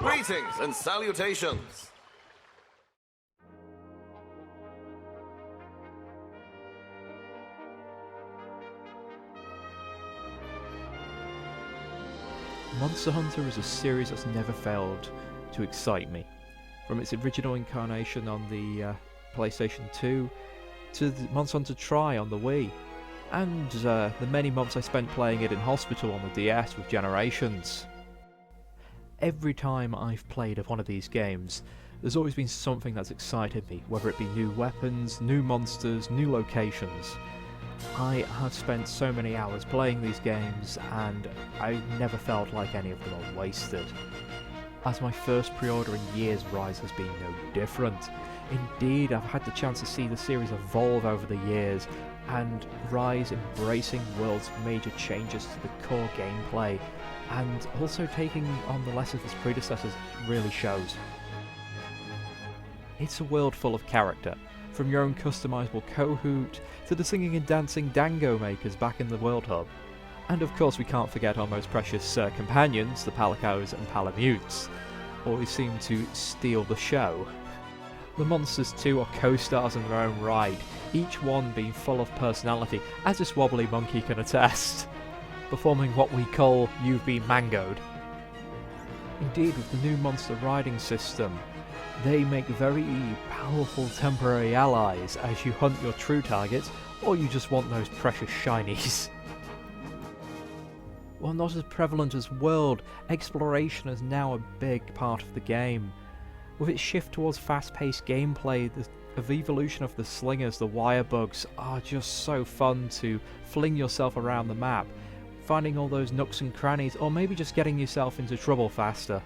Greetings and salutations! Monster Hunter is a series that's never failed to excite me. From its original incarnation on the PlayStation 2 to the Monster Hunter Tri on the Wii, and the many months I spent playing it in hospital on the DS with Generations. Every time I've played one of these games, there's always been something that's excited me, whether it be new weapons, new monsters, new locations. I have spent so many hours playing these games, and I never felt like any of them are wasted. As my first pre-order in years, Rise has been no different. Indeed, I've had the chance to see the series evolve over the years, and Rise embracing the world's major changes to the core gameplay, and also taking on the lessons of its predecessors really shows. It's a world full of character, from your own customisable Kohoot to the singing and dancing Dango makers back in the World Hub. And of course we can't forget our most precious companions, the Palicos and Palamutes, always seem to steal the show. The monsters too are co-stars in their own right, each one being full of personality, as this wobbly monkey can attest, performing what we call "you've been mangoed." Indeed, with the new monster riding system, they make very powerful temporary allies as you hunt your true targets, or you just want those precious shinies. While not as prevalent as world, exploration is now a big part of the game. With its shift towards fast-paced gameplay, the evolution of the slingers, the wire bugs, are just so fun to fling yourself around the map, finding all those nooks and crannies, or maybe just getting yourself into trouble faster.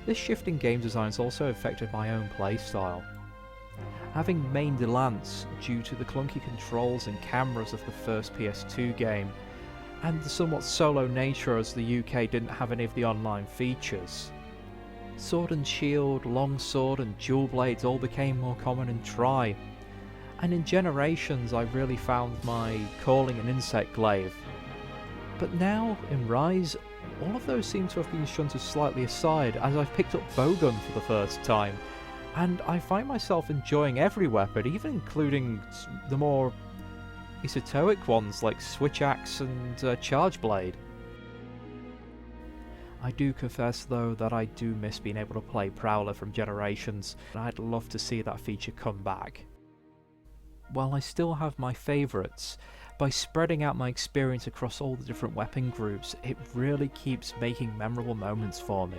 This shift in game design has also affected my own playstyle. Having mained Lance due to the clunky controls and cameras of the first PS2 game, and the somewhat solo nature as the UK didn't have any of the online features. Sword and shield, longsword and dual blades all became more common in Tri, and in Generations I really found my calling an insect glaive. But now, in Rise, all of those seem to have been shunted slightly aside as I've picked up Bowgun for the first time, and I find myself enjoying every weapon, even including the more esoteric ones like Switch Axe and Charge Blade. I do confess though that I do miss being able to play Prowler from Generations, and I'd love to see that feature come back. While I still have my favourites, by spreading out my experience across all the different weapon groups, it really keeps making memorable moments for me.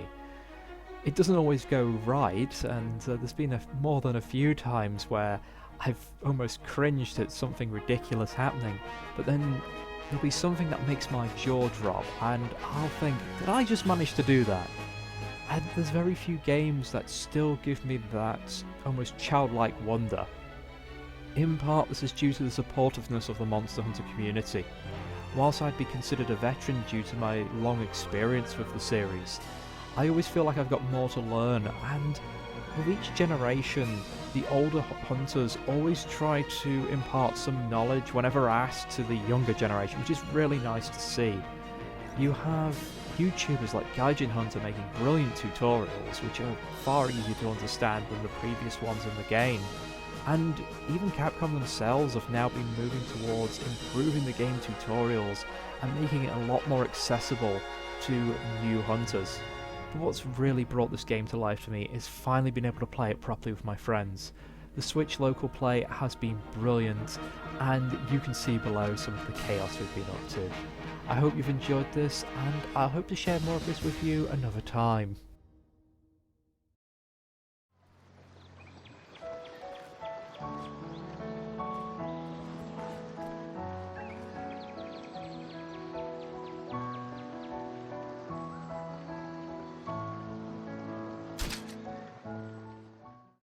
It doesn't always go right, and there's been more than a few times where I've almost cringed at something ridiculous happening, but then there'll be something that makes my jaw drop, and I'll think, did I just manage to do that? And there's very few games that still give me that almost childlike wonder. In part, this is due to the supportiveness of the Monster Hunter community. Whilst I'd be considered a veteran due to my long experience with the series, I always feel like I've got more to learn, and with each generation, the older hunters always try to impart some knowledge whenever asked to the younger generation, which is really nice to see. You have YouTubers like Gaijin Hunter making brilliant tutorials, which are far easier to understand than the previous ones in the game. And even Capcom themselves have now been moving towards improving the game tutorials and making it a lot more accessible to new hunters. But what's really brought this game to life for me is finally being able to play it properly with my friends. The Switch local play has been brilliant, and you can see below some of the chaos we've been up to. I hope you've enjoyed this, and I hope to share more of this with you another time.